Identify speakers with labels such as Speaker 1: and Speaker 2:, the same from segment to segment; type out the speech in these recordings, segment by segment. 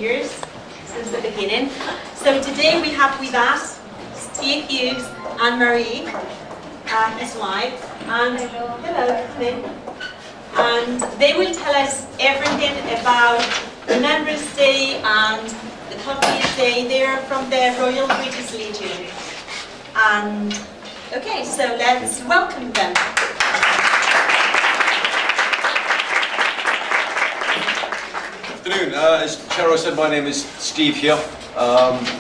Speaker 1: years since the beginning. So today we have with us Steve Hughes and Marie, his wife, and hello, come in. And they will tell us everything about Remembrance Day and the Puppies Day. They're from the Royal British Legion. And okay, so let's welcome them.
Speaker 2: Good afternoon. As Charo said, my name is Steve here.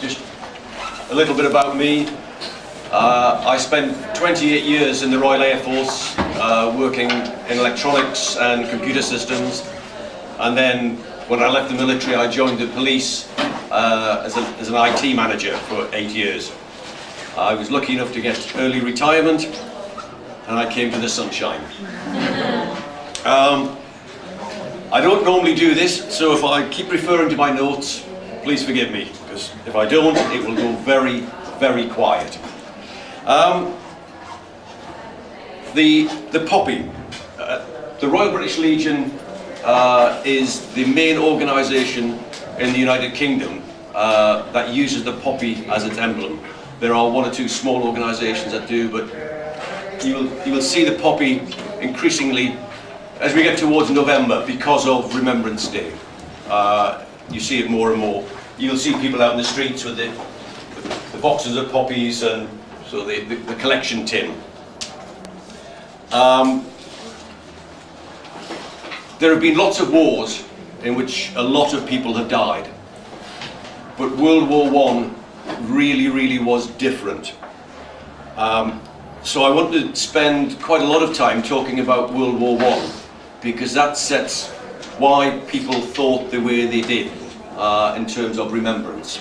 Speaker 2: Just a little bit about me. I spent 28 years in the Royal Air Force working in electronics and computer systems, and then when I left the military I joined the police as an IT manager for 8 years. I was lucky enough to get early retirement and I came to the sunshine. I don't normally do this, so if I keep referring to my notes, please forgive me, because if I don't, it will go very, very quiet. The Poppy. The Royal British Legion is the main organisation in the United Kingdom that uses the poppy as its emblem. There are one or two small organisations that do, but you will see the poppy increasingly as we get towards November because of Remembrance Day. You see it more and more. You'll see people out in the streets with the boxes of poppies and so the collection tin. There have been lots of wars in which a lot of people have died, but World War I really was different. So I want to spend quite a lot of time talking about World War I, because that sets why people thought the way they did in terms of remembrance.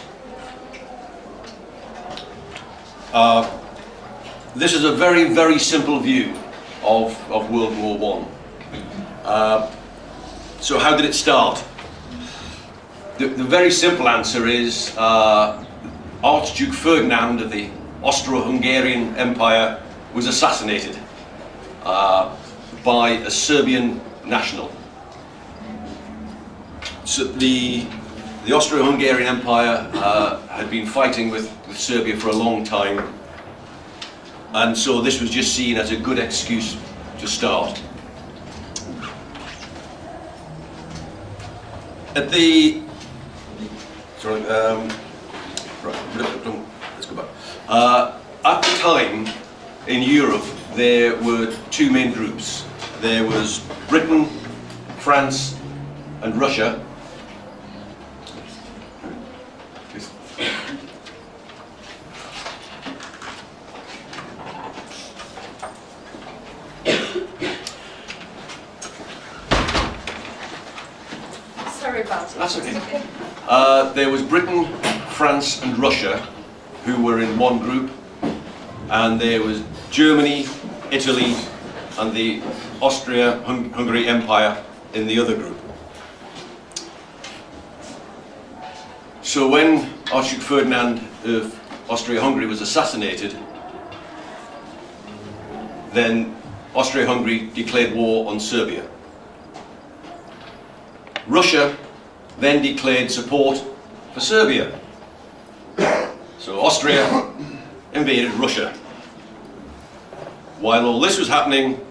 Speaker 2: This is a very simple view of World War I. So how did it start? The very simple answer is Archduke Ferdinand of the Austro-Hungarian Empire was assassinated by a Serbian national. So the Austro-Hungarian Empire had been fighting with Serbia for a long time, and so this was just seen as a good excuse to start. At the let's go back. At the time, in Europe, there were two main groups. There was Britain, France, and Russia.
Speaker 1: Sorry about it.
Speaker 2: That's okay. There was Britain, France, and Russia, who were in one group, and there was Germany, Italy, and the Austria-Hungary Empire in the other group. So when Archduke Ferdinand of Austria-Hungary was assassinated, then Austria-Hungary declared war on Serbia. Russia then declared support for Serbia. So Austria invaded Russia. While all this was happening,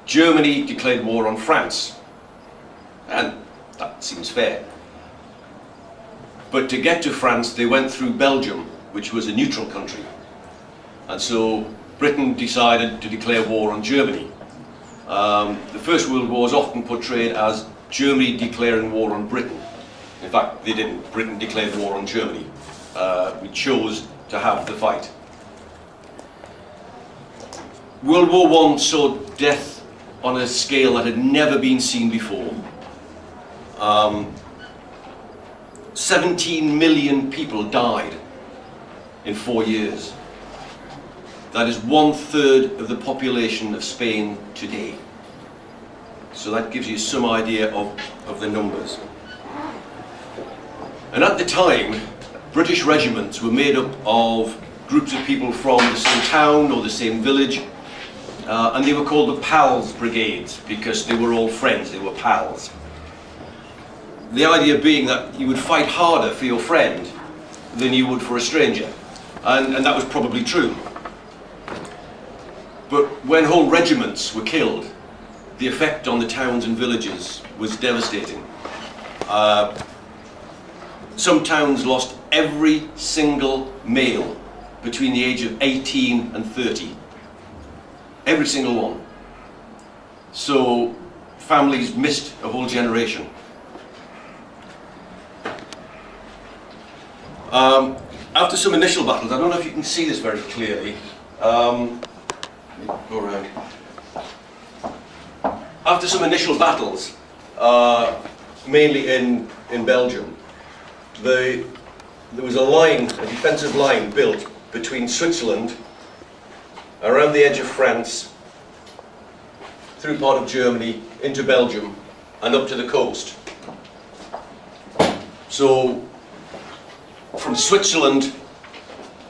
Speaker 2: Germany declared war on France. And that seems fair. But to get to France, they went through Belgium, which was a neutral country. And so Britain decided to declare war on Germany. The First World War is often portrayed as Germany declaring war on Britain. In fact, they didn't. Britain declared war on Germany. We chose to have the fight. World War I saw death on a scale that had never been seen before. 17 million people died in 4 years. That is 1/3 of the population of Spain today. So that gives you some idea of the numbers. And at the time, British regiments were made up of groups of people from the same town or the same village, and they were called the Pals Brigades because they were all friends, they were pals. the idea being that you would fight harder for your friend than you would for a stranger. And that was probably true. But when whole regiments were killed, the effect on the towns and villages was devastating. Some towns lost every single male between the age of 18 and 30. Every single one. So families missed a whole generation. After some initial battles, I don't know if you can see this very clearly. Let me go around. After some initial battles, mainly in Belgium, there was a line, a defensive line built between Switzerland, around the edge of France, through part of Germany, into Belgium, and up to the coast. So, from Switzerland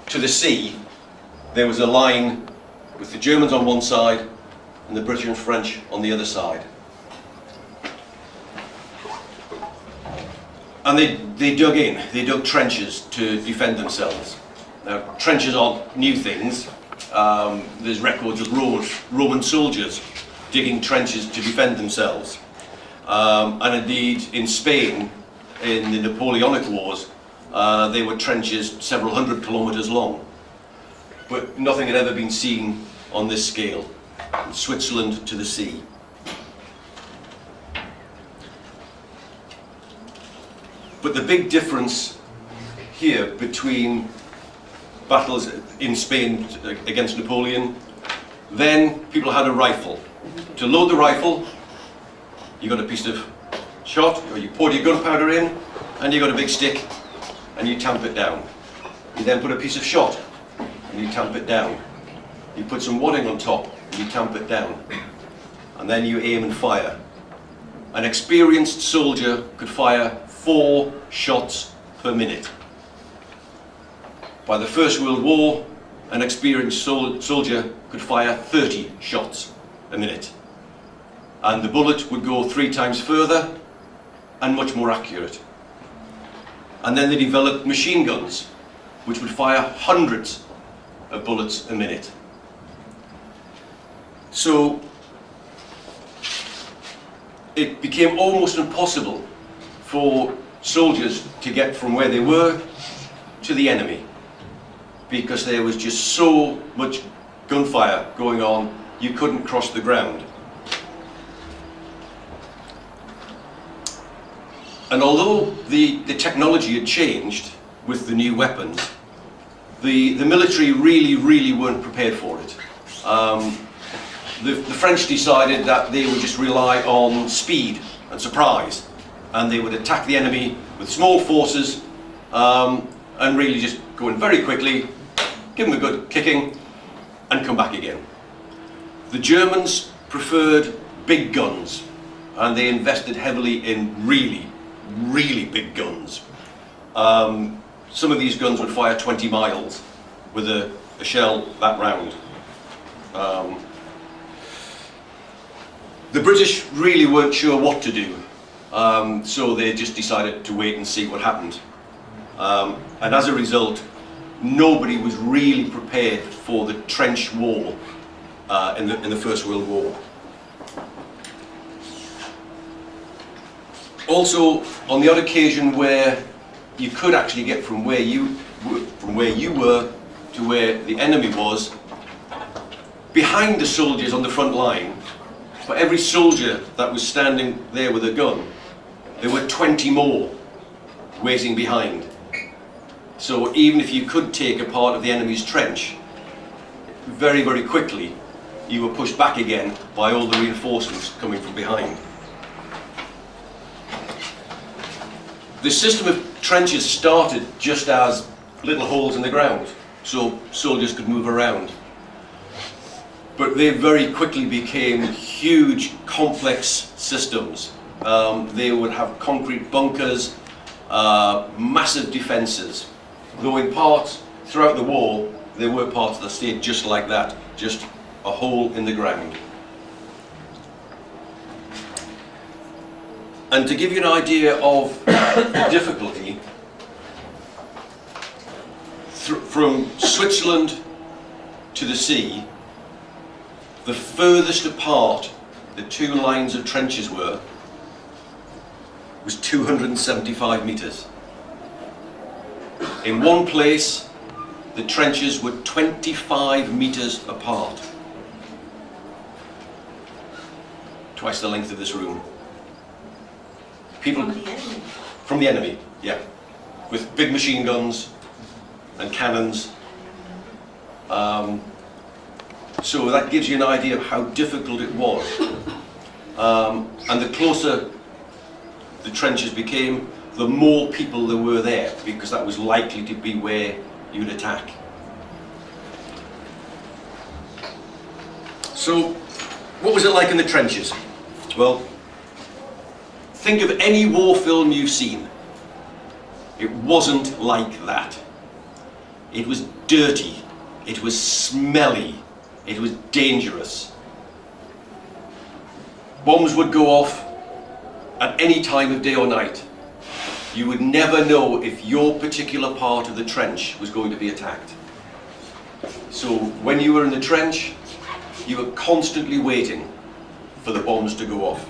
Speaker 2: to the sea, there was a line with the Germans on one side and the British and French on the other side. And they dug trenches to defend themselves. Now, trenches aren't new things. There's records of Roman soldiers digging trenches to defend themselves. And indeed, in Spain, in the Napoleonic Wars, they were trenches several hundred kilometers long. But nothing had ever been seen on this scale, from Switzerland to the sea. But the big difference here between battles in Spain against Napoleon, then people had a rifle. To load the rifle, you got a piece of shot, or you poured your gunpowder in, and you got a big stick, and you tamp it down. You then put a piece of shot, and you tamp it down. You put some wadding on top, and you tamp it down. And then you aim and fire. An experienced soldier could fire 4 shots per minute. By the First World War, an experienced soldier could fire 30 shots a minute. And the bullet would go 3 times further and much more accurate. And then they developed machine guns, which would fire hundreds of bullets a minute. So it became almost impossible for soldiers to get from where they were to the enemy, because there was just so much gunfire going on, you couldn't cross the ground. And although the technology had changed with the new weapons, the military really weren't prepared for it. The French decided that they would just rely on speed and surprise, and they would attack the enemy with small forces and really just go in very quickly, give them a good kicking, and come back again. The Germans preferred big guns, and they invested heavily in really big guns. Some of these guns would fire 20 miles with a shell that round. The British really weren't sure what to do, so they just decided to wait and see what happened. And as a result, nobody was really prepared for the trench war in the First World War. Also, on the odd occasion where you could actually get from where you were to where the enemy was, behind the soldiers on the front line, for every soldier that was standing there with a gun, there were 20 more waiting behind. So even if you could take a part of the enemy's trench, very quickly you were pushed back again by all the reinforcements coming from behind. The system of trenches started just as little holes in the ground, so soldiers could move around. But they very quickly became huge, complex systems. They would have concrete bunkers, massive defences. Though in parts throughout the war, there were parts that stayed just like that, just a hole in the ground. And to give you an idea of the difficulty, from Switzerland to the sea, the furthest apart the two lines of trenches were was 275 metres. In one place, the trenches were 25 metres apart. Twice the length of this room. People
Speaker 1: From the enemy.
Speaker 2: from the enemy, yeah, with big machine guns and cannons. So that gives you an idea of how difficult it was. And the closer the trenches became, the more people there were there, because that was likely to be where you'd attack. So, what was it like in the trenches? Well, think of any war film you've seen. It wasn't like that. It was dirty, it was smelly, it was dangerous. Bombs would go off at any time of day or night. You would never know if your particular part of the trench was going to be attacked. So when you were in the trench, you were constantly waiting for the bombs to go off.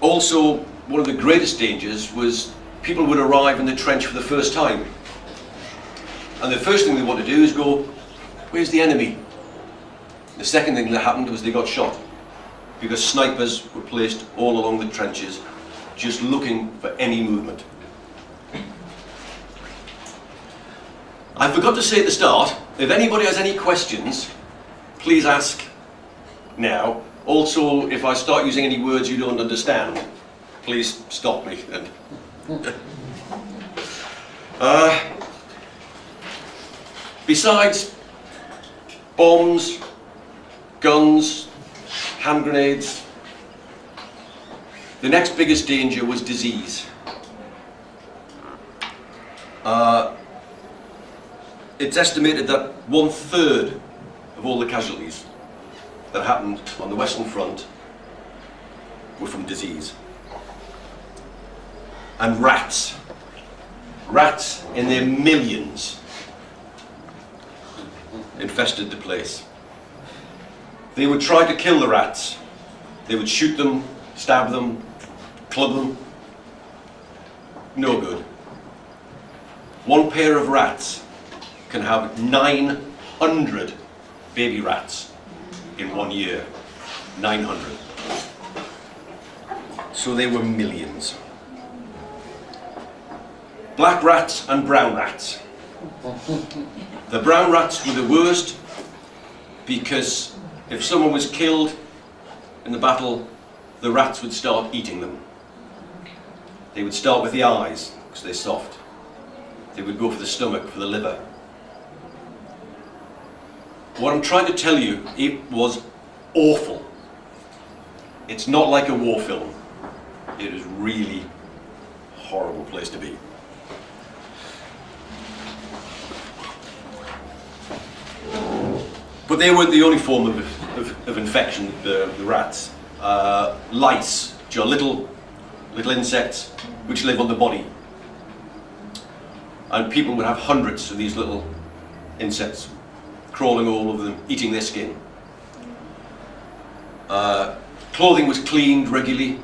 Speaker 2: Also, one of the greatest dangers was people would arrive in the trench for the first time. And the first thing they want to do is go, where's the enemy? The second thing that happened was they got shot, because snipers were placed all along the trenches, just looking for any movement. I forgot to say at the start, if anybody has any questions, please ask now. Also, if I start using any words you don't understand, please stop me. Besides bombs, guns, hand grenades, the next biggest danger was disease. It's estimated that 1/3 of all the casualties that happened on the Western Front were from disease. And rats. Rats in their millions infested the place. They would try to kill the rats. They would shoot them, stab them, club them. No good. One pair of rats can have 900 baby rats in 1 year. 900. So they were millions. Black rats and brown rats. The brown rats were the worst, because if someone was killed in the battle, the rats would start eating them. They would start with the eyes, because they're soft. They would go for the stomach, for the liver. What I'm trying to tell you, it was awful. It's not like a war film. It is really a horrible place to be. But they weren't the only form of infection, the rats. Lice, which are little insects which live on the body. And people would have hundreds of these little insects crawling all over them, eating their skin. Clothing was cleaned regularly,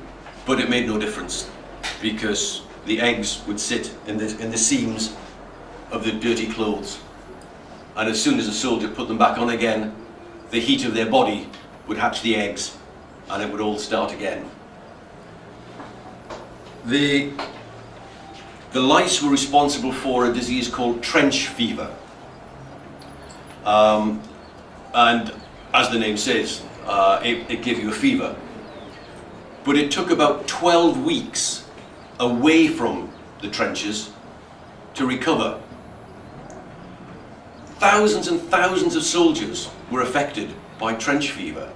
Speaker 2: but it made no difference, because the eggs would sit in the seams of the dirty clothes. And as soon as a soldier put them back on again, the heat of their body would hatch the eggs, and it would all start again. The lice were responsible for a disease called trench fever. And as the name says, it gave you a fever. But it took about 12 weeks away from the trenches to recover. Thousands and thousands of soldiers were affected by trench fever.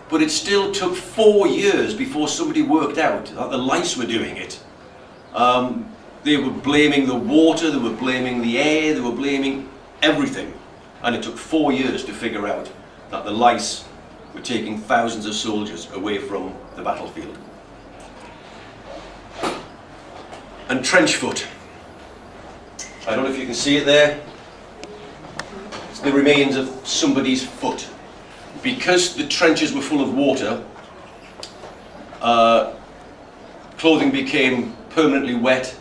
Speaker 2: But it still took 4 years before somebody worked out that the lice were doing it. They were blaming the water, they were blaming the air, they were blaming everything. And it took 4 years to figure out that the lice were taking thousands of soldiers away from the battlefield. And trench foot. I don't know if you can see it there. It's the remains of somebody's foot. Because the trenches were full of water, clothing became permanently wet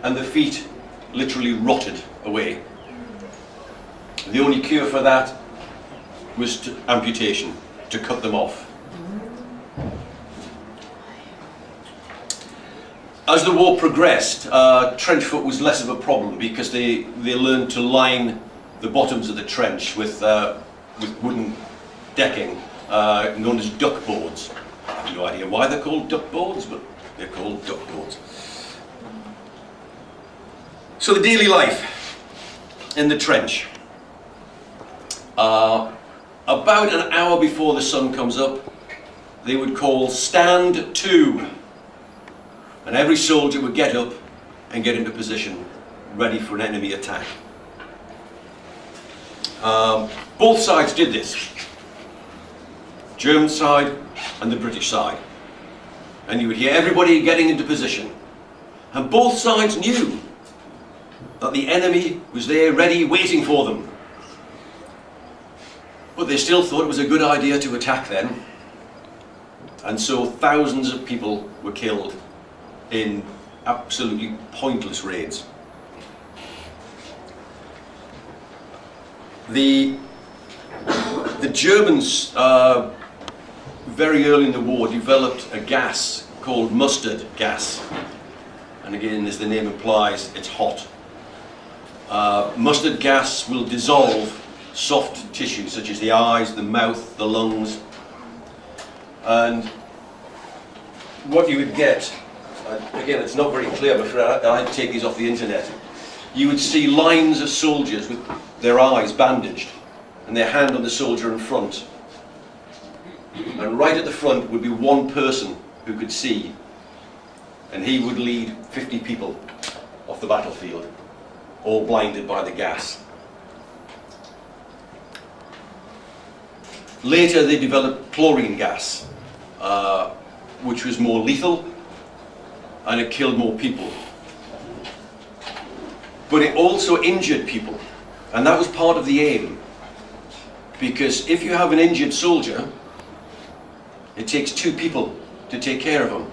Speaker 2: and the feet literally rotted away. The only cure for that was amputation, to cut them off. As the war progressed, trench foot was less of a problem because they learned to line the bottoms of the trench with wooden decking known as duck boards. I have no idea why they're called duck boards, but they're called duck boards. So the daily life in the trench. About an hour before the sun comes up, they would call stand to, and every soldier would get up and get into position, ready for an enemy attack. Both sides did this, German side and the British side, and you would hear everybody getting into position, and both sides knew that the enemy was there ready, waiting for them. But they still thought it was a good idea to attack them, and so thousands of people were killed in absolutely pointless raids. The Germans, very early in the war, developed a gas called mustard gas. And again, as the name implies, it's hot. Mustard gas will dissolve soft tissue such as the eyes, the mouth, the lungs. And what you would get, again, it's not very clear, but I take these off the internet. You would see lines of soldiers with their eyes bandaged and their hand on the soldier in front. And right at the front would be one person who could see, and he would lead 50 people off the battlefield, all blinded by the gas. Later they developed chlorine gas, which was more lethal and it killed more people. But it also injured people, and that was part of the aim. Because if you have an injured soldier, it takes 2 people to take care of him.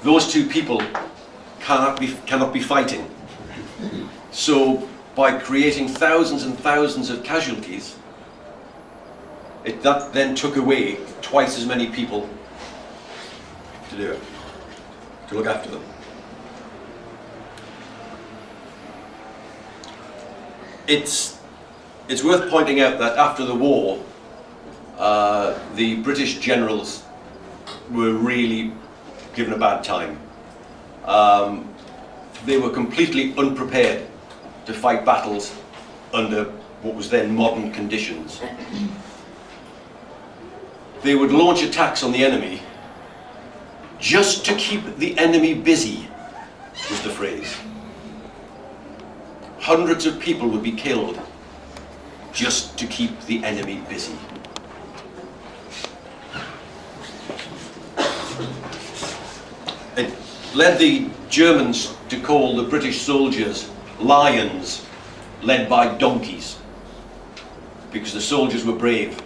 Speaker 2: Those 2 people cannot be fighting. So by creating thousands and thousands of casualties, that then took away twice as many people to do it, to look after them. It's worth pointing out that after the war, the British generals were really given a bad time. They were completely unprepared to fight battles under what was then modern conditions. They would launch attacks on the enemy just to keep the enemy busy, was the phrase. Hundreds of people would be killed just to keep the enemy busy. It led the Germans to call the British soldiers lions, led by donkeys, because the soldiers were brave,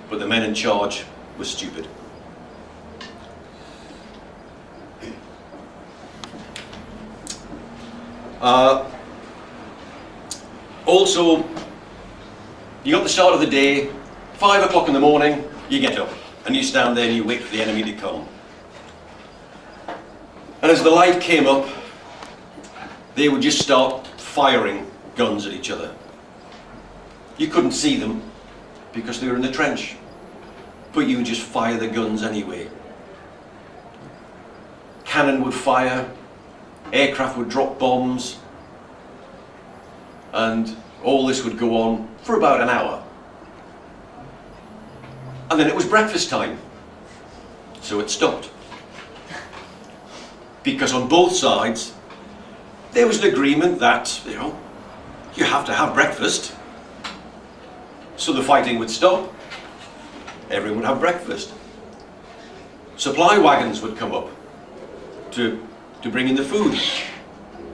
Speaker 2: but the men in charge were stupid. Also, you got the start of the day, 5 o'clock in the morning, you get up and you stand there and you wait for the enemy to come. And as the light came up, they would just start firing guns at each other. You couldn't see them because they were in the trench, but you would just fire the guns anyway. Cannon would fire, aircraft would drop bombs, and all this would go on for about an hour. And then it was breakfast time, so it stopped. Because on both sides, there was an agreement that, you have to have breakfast. So the fighting would stop, everyone would have breakfast. Supply wagons would come up to bring in the food.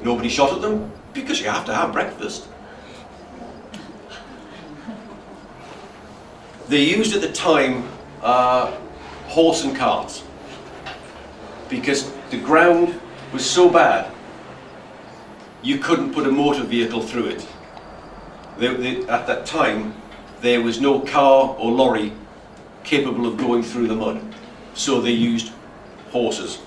Speaker 2: Nobody shot at them because you have to have breakfast. They used at the time horse and carts because the ground was so bad you couldn't put a motor vehicle through it. At that time there was no car or lorry capable of going through the mud, so they used horses.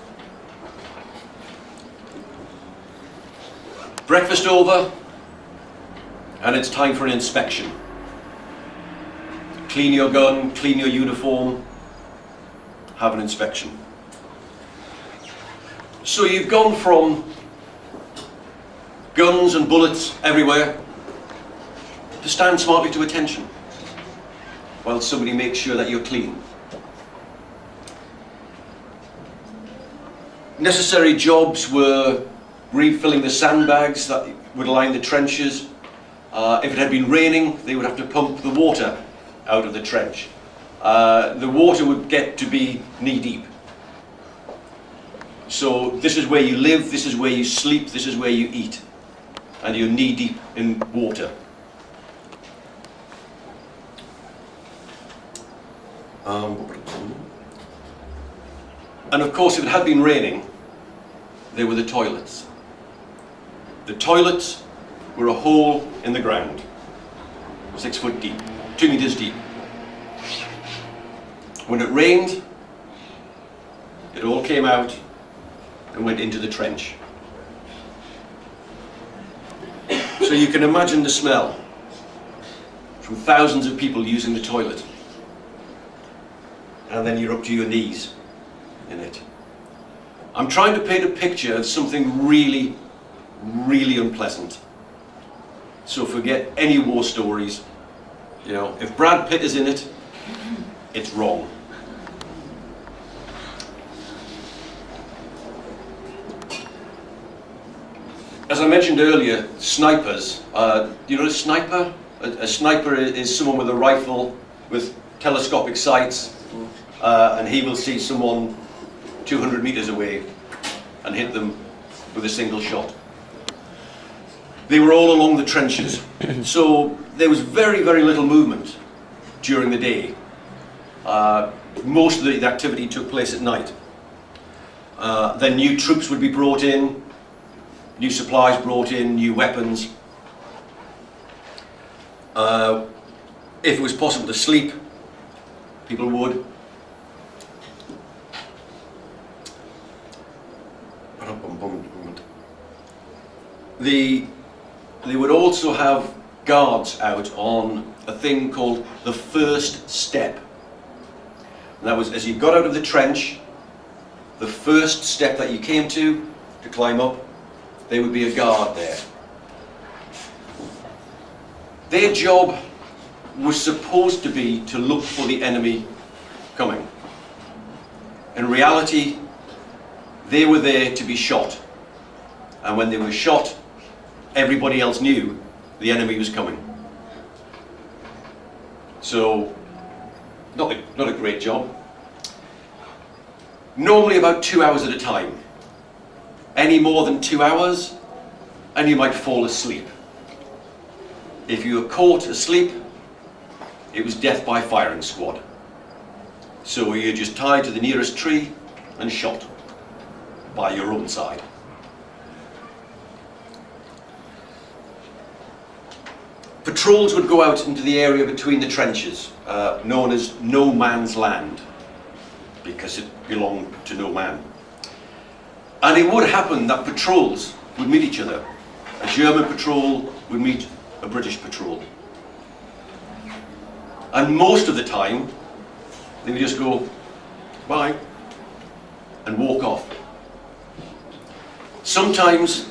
Speaker 2: Breakfast over, and it's time for an inspection. Clean your gun, clean your uniform, have an inspection. So you've gone from guns and bullets everywhere to stand smartly to attention while somebody makes sure that you're clean. Necessary jobs were refilling the sandbags that would line the trenches. If it had been raining, they would have to pump the water out of the trench. The water would get to be knee-deep. So this is where you live, this is where you sleep, this is where you eat. And you're knee-deep in water. And of course, if it had been raining, there were the toilets. The toilets were a hole in the ground, 6 foot deep, 2 meters deep. When it rained, it all came out and went into the trench. So you can imagine the smell from thousands of people using the toilet. And then you're up to your knees in it. I'm trying to paint a picture of something really, really unpleasant. So forget any war stories. You know, if Brad Pitt is in it, it's wrong. As I mentioned earlier, snipers. You know a sniper? A sniper is someone with a rifle with telescopic sights, and he will see someone 200 meters away and hit them with a single shot. They were all along the trenches, so there was very, very little movement during the day. Most of the activity took place at night. Then new troops would be brought in, new supplies brought in, new weapons. If it was possible to sleep, people would. They would also have guards out on a thing called the first step. And that was as you got out of the trench, the first step that you came to climb up, there would be a guard there. Their job was supposed to be to look for the enemy coming. In reality, they were there to be shot. And when they were shot, everybody else knew the enemy was coming. So, not a great job. Normally about 2 hours at a time. Any more than 2 hours, and you might fall asleep. If you were caught asleep, it was death by firing squad. So you're just tied to the nearest tree and shot by your own side. Patrols would go out into the area between the trenches, known as no man's land, because it belonged to no man. And it would happen that patrols would meet each other. A German patrol would meet a British patrol. And most of the time, they would just go, bye, and walk off. Sometimes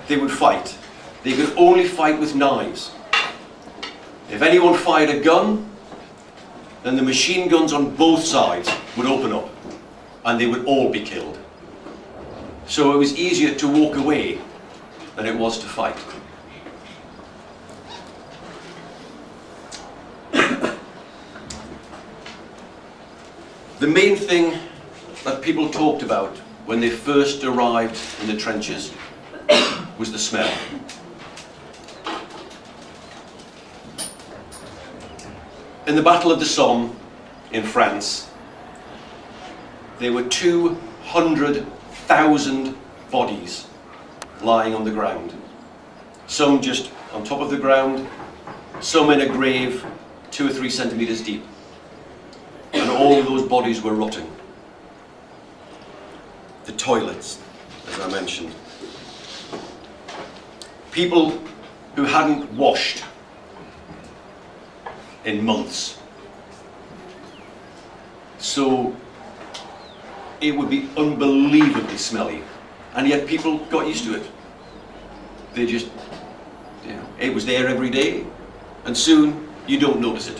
Speaker 2: they would fight. They could only fight with knives. If anyone fired a gun, then the machine guns on both sides would open up, and they would all be killed. So it was easier to walk away than it was to fight. The main thing that people talked about when they first arrived in the trenches was the smell. In the Battle of the Somme in France, there were 200,000 bodies lying on the ground. Some just on top of the ground, some in a grave 2 or 3 centimeters deep. And all of those bodies were rotting. The toilets, as I mentioned. People who hadn't washed in months. So it would be unbelievably smelly, and yet people got used to it. They just, it was there every day, and soon you don't notice it.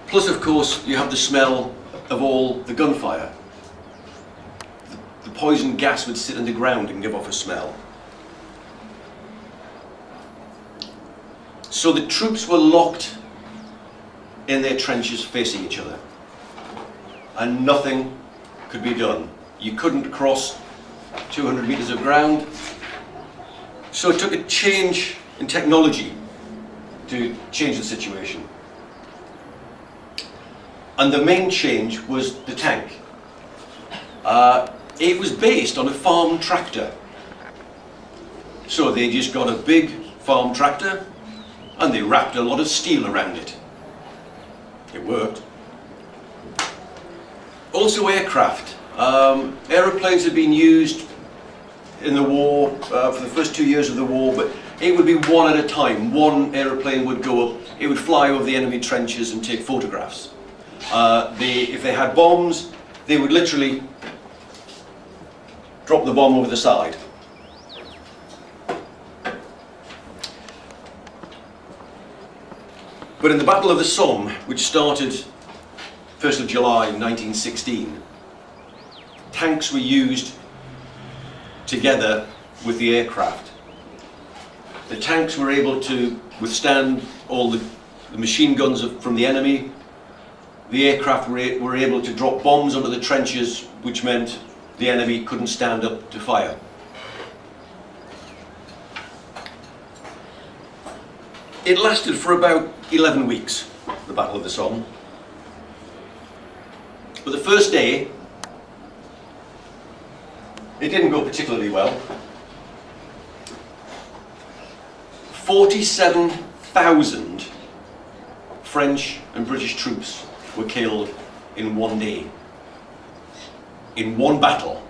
Speaker 2: Plus, of course, you have the smell of all the gunfire. The poison gas would sit in the ground and give off a smell. So the troops were locked in their trenches facing each other, and nothing could be done. You couldn't cross 200 meters of ground. So it took a change in technology to change the situation. And the main change was the tank. It was based on a farm tractor. So they just got a big farm tractor and they wrapped a lot of steel around it. It worked. Also aircraft. Aeroplanes had been used in the war for the first 2 years of the war, but it would be one at a time. One aeroplane would go up, it would fly over the enemy trenches and take photographs. If they had bombs, they would literally drop the bomb over the side. But in the Battle of the Somme, which started 1st of July 1916, tanks were used together with the aircraft. The tanks were able to withstand all the machine guns from the enemy. The aircraft were able to drop bombs onto the trenches, which meant the enemy couldn't stand up to fire. It lasted for about 11 weeks, the Battle of the Somme. But the first day, it didn't go particularly well. 47,000 French and British troops were killed in one day. In one battle.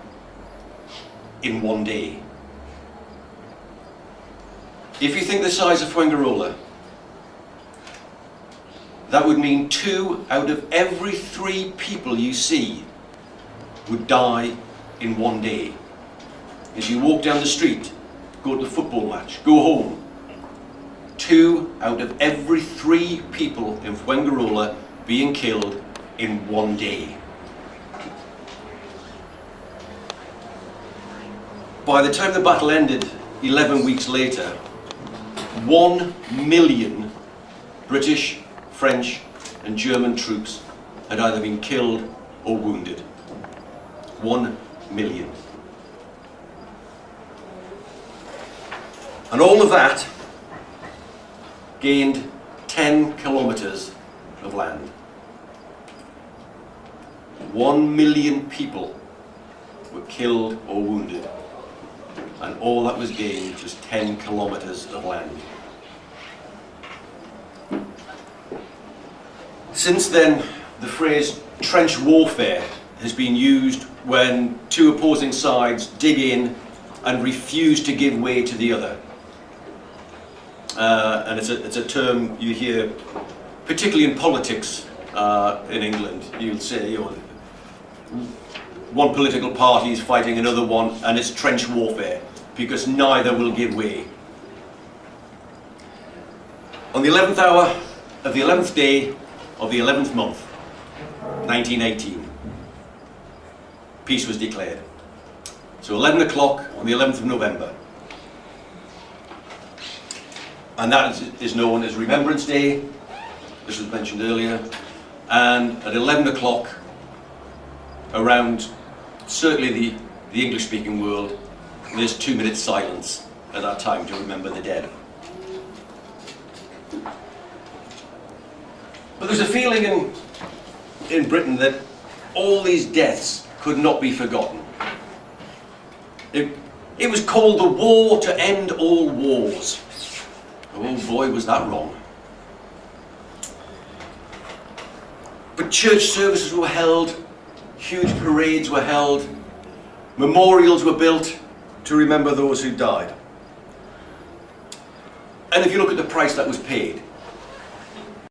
Speaker 2: In one day. If you think the size of Fuengirola, that would mean 2 out of every 3 people you see would die in one day. As you walk down the street, go to the football match, go home, 2 out of every 3 people in Fuengirola being killed in one day. By the time the battle ended, 11 weeks later, 1 million British, French and German troops had either been killed or wounded. 1 million. And all of that gained 10 kilometers of land. 1 million people were killed or wounded, and all that was gained was 10 kilometers of land. Since then, the phrase trench warfare has been used when 2 opposing sides dig in and refuse to give way to the other. And it's a term you hear, particularly in politics in England. You'll say, one political party is fighting another one, and it's trench warfare, because neither will give way. On the 11th hour of the 11th day of the 11th month, 1918, peace was declared. So 11 o'clock on the 11th of November. And that is known as Remembrance Day, this was mentioned earlier, and at 11 o'clock, around certainly the English-speaking world, there's 2 minutes silence at that time to remember the dead. But there's a feeling in Britain that all these deaths could not be forgotten. It was called the war to end all wars. Oh boy, was that wrong. But church services were held, huge parades were held, memorials were built to remember those who died. And if you look at the price that was paid,